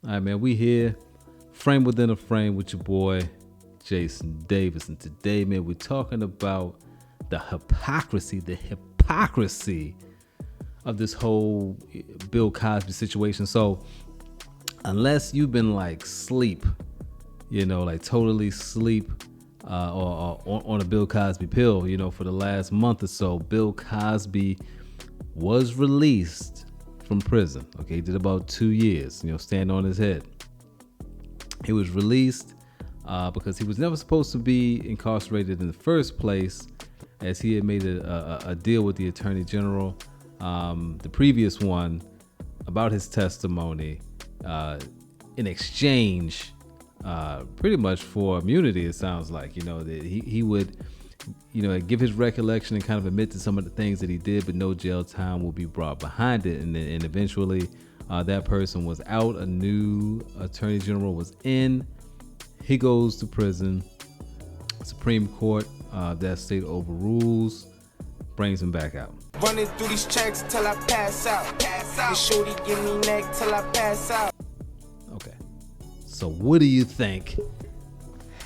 All right, man, we here, frame within a frame with your boy, Jason Davis. And today, man, we're talking about the hypocrisy of this whole Bill Cosby situation. So, unless you've been like sleep, like totally sleep or on a Bill Cosby pill, for the last month or so, Bill Cosby was released from prison. Okay, he did about 2 years, stand on his head. He was released because he was never supposed to be incarcerated in the first place, as he had made a deal with the Attorney General, the previous one, about his testimony in exchange pretty much for immunity. It sounds like, that he would give his recollection and kind of admit to some of the things that he did, but no jail time will be brought behind it. And eventually that person was out. A new Attorney General was in. He goes to prison. Supreme Court that state overrules, brings him back out. Running through these checks till I pass out. And shorty give me neck till I pass out. Okay. So what do you think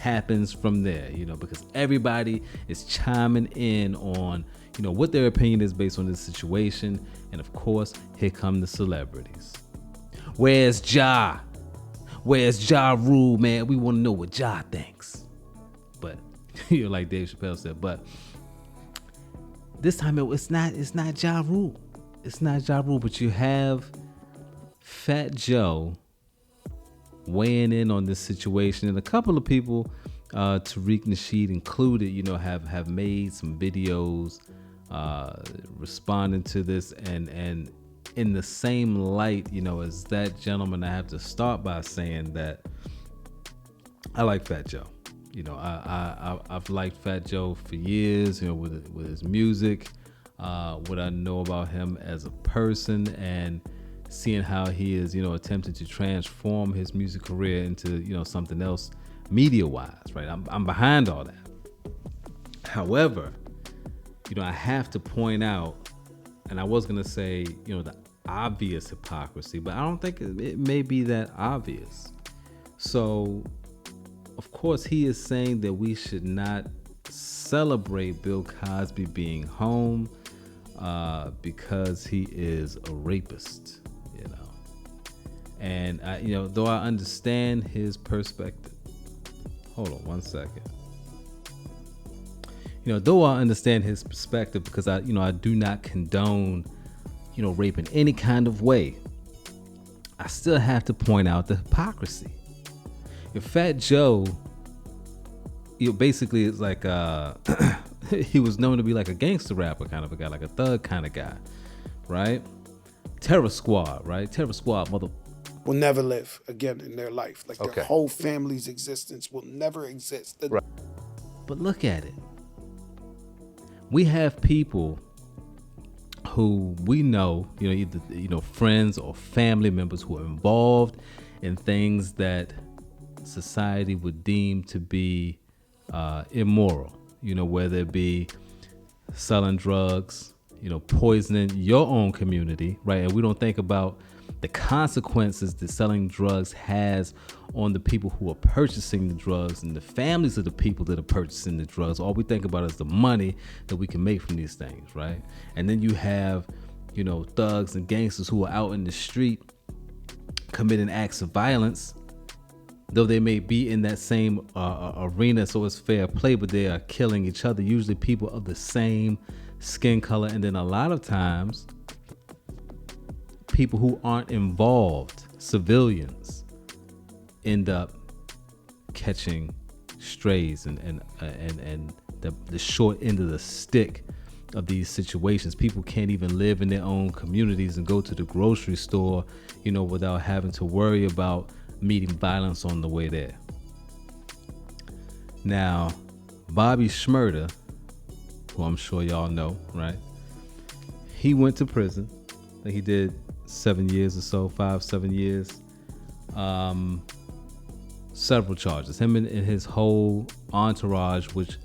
happens from there? Because everybody is chiming in on, what their opinion is based on this situation. And of course, here come the celebrities. Where's Ja? Where's Ja Rule, man? We want to know what Ja thinks. But, like Dave Chappelle said, but this time it's not Ja Rule. It's not Ja Rule, but you have Fat Joe weighing in on this situation, and a couple of people, Tariq Nasheed included, have made some videos responding to this, and in the same light, as that gentleman, I have to start by saying that I like Fat Joe. I've liked Fat Joe for years, with his music, what I know about him as a person, and seeing how he is, attempting to transform his music career into, something else media-wise, right? I'm behind all that. However, I have to point out, and I was gonna say, the obvious hypocrisy, but I don't think it may be that obvious. So, of course, he is saying that we should not celebrate Bill Cosby being home because he is a rapist. And though I understand his perspective, hold on one second. Though I understand his perspective, because I do not condone, rape in any kind of way, I still have to point out the hypocrisy. If Fat Joe, basically it's like he was known to be like a gangster rapper kind of a guy, like a thug kind of guy, right? Terror Squad, right? Terror Squad, will never live again in their life. Like Okay. Their whole family's existence will never exist. Right. But look at it. We have people who we know, either friends or family members who are involved in things that society would deem to be immoral. Whether it be selling drugs, poisoning your own community, right? And we don't think about the consequences that selling drugs has on the people who are purchasing the drugs and the families of the people that are purchasing the drugs. All we think about is the money that we can make from these things, right? And then you have, thugs and gangsters who are out in the street committing acts of violence, though they may be in that same arena, so it's fair play, but they are killing each other, usually people of the same skin color. And then a lot of times, people who aren't involved, civilians, end up catching strays and the short end of the stick of these situations. People can't even live in their own communities and go to the grocery store, without having to worry about meeting violence on the way there. Now, Bobby Shmurda, who I'm sure y'all know, right? He went to prison. I think he did 7 years or so, 5-7 years. Several charges. Him and his whole entourage, which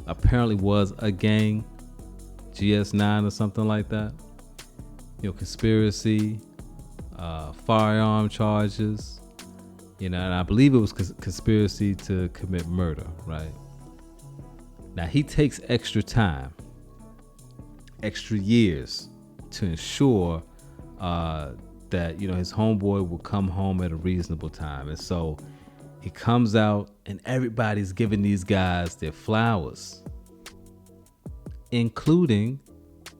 apparently was a gang, GS9 or something like that. Conspiracy, firearm charges, and I believe it was conspiracy to commit murder, right? Now he takes extra time, extra years to ensure that his homeboy will come home at a reasonable time. And so he comes out and everybody's giving these guys their flowers, including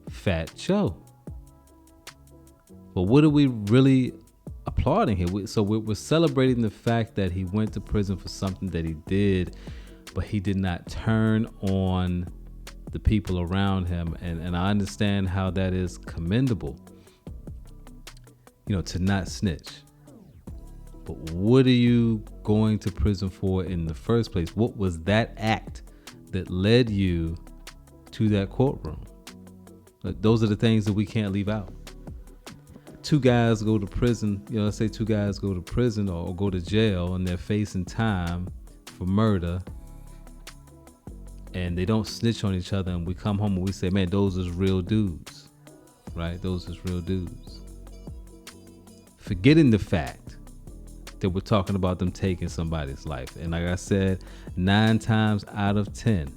Fat Joe. But what are we really applauding here? We're celebrating the fact that he went to prison for something that he did, but he did not turn on the people around him. And I understand how that is commendable, to not snitch. But what are you going to prison for in the first place? What was that act that led you to that courtroom? Those are the things that we can't leave out. Two guys go to prison, let's say two guys go to prison or go to jail and they're facing time for murder, and they don't snitch on each other, and we come home and we say, man, those is real dudes, right? Those is real dudes. Forgetting the fact that we're talking about them taking somebody's life. And like I said, 9 times out of 10,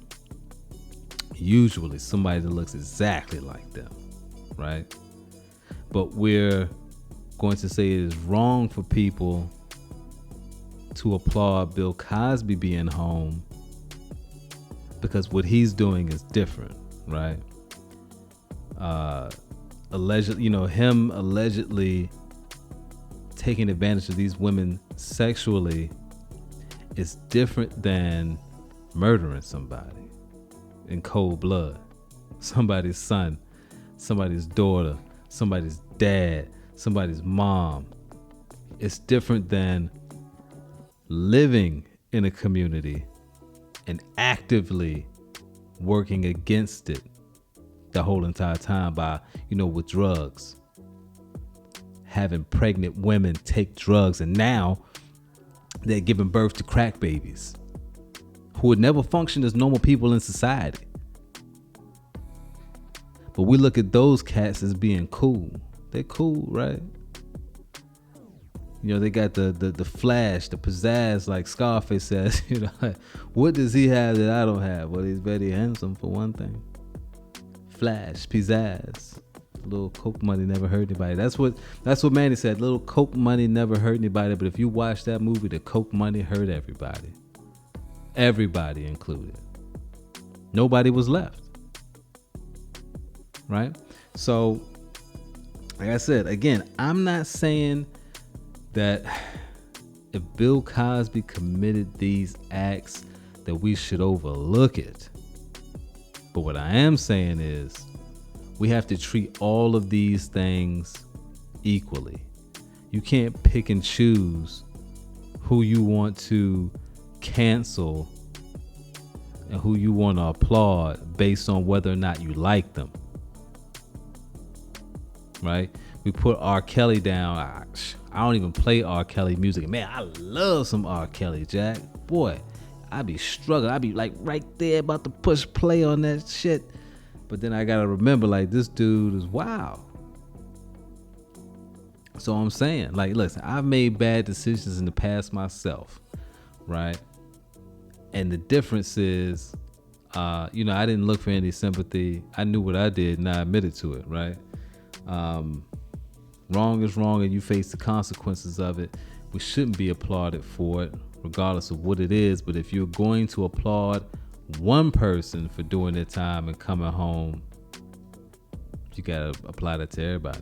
usually somebody that looks exactly like them, right? But we're going to say it is wrong for people to applaud Bill Cosby being home because what he's doing is different, right? Allegedly, him allegedly taking advantage of these women sexually is different than murdering somebody in cold blood. Somebody's son, somebody's daughter, somebody's dad, somebody's mom. It's different than living in a community and actively working against it the whole entire time by, with drugs. Having pregnant women take drugs, and now they're giving birth to crack babies who would never function as normal people in society. But we look at those cats as being cool. They're cool, right? They got the flash, the pizzazz, like Scarface says. What does he have that I don't have? Well, he's very handsome for one thing. Flash, pizzazz. Little coke money never hurt anybody. That's what Manny said. Little coke money never hurt anybody. But if you watch that movie, the coke money hurt everybody. Everybody included. Nobody was left. Right? So, like I said, again, I'm not saying that if Bill Cosby committed these acts that we should overlook it. But what I am saying is we have to treat all of these things equally. You can't pick and choose who you want to cancel and who you want to applaud based on whether or not you like them. Right? We put R. Kelly down. I don't even play R. Kelly music. Man, I love some R. Kelly, Jack. Boy, I be struggling. I be like right there about to push play on that shit. But then I gotta remember, like, this dude is wild. So I'm saying, like, listen, I've made bad decisions in the past myself, right? And the difference is, I didn't look for any sympathy. I knew what I did and I admitted to it, right? Wrong is wrong and you face the consequences of it. We shouldn't be applauded for it, regardless of what it is. But if you're going to applaud one person for doing their time and coming home, you gotta apply that to everybody.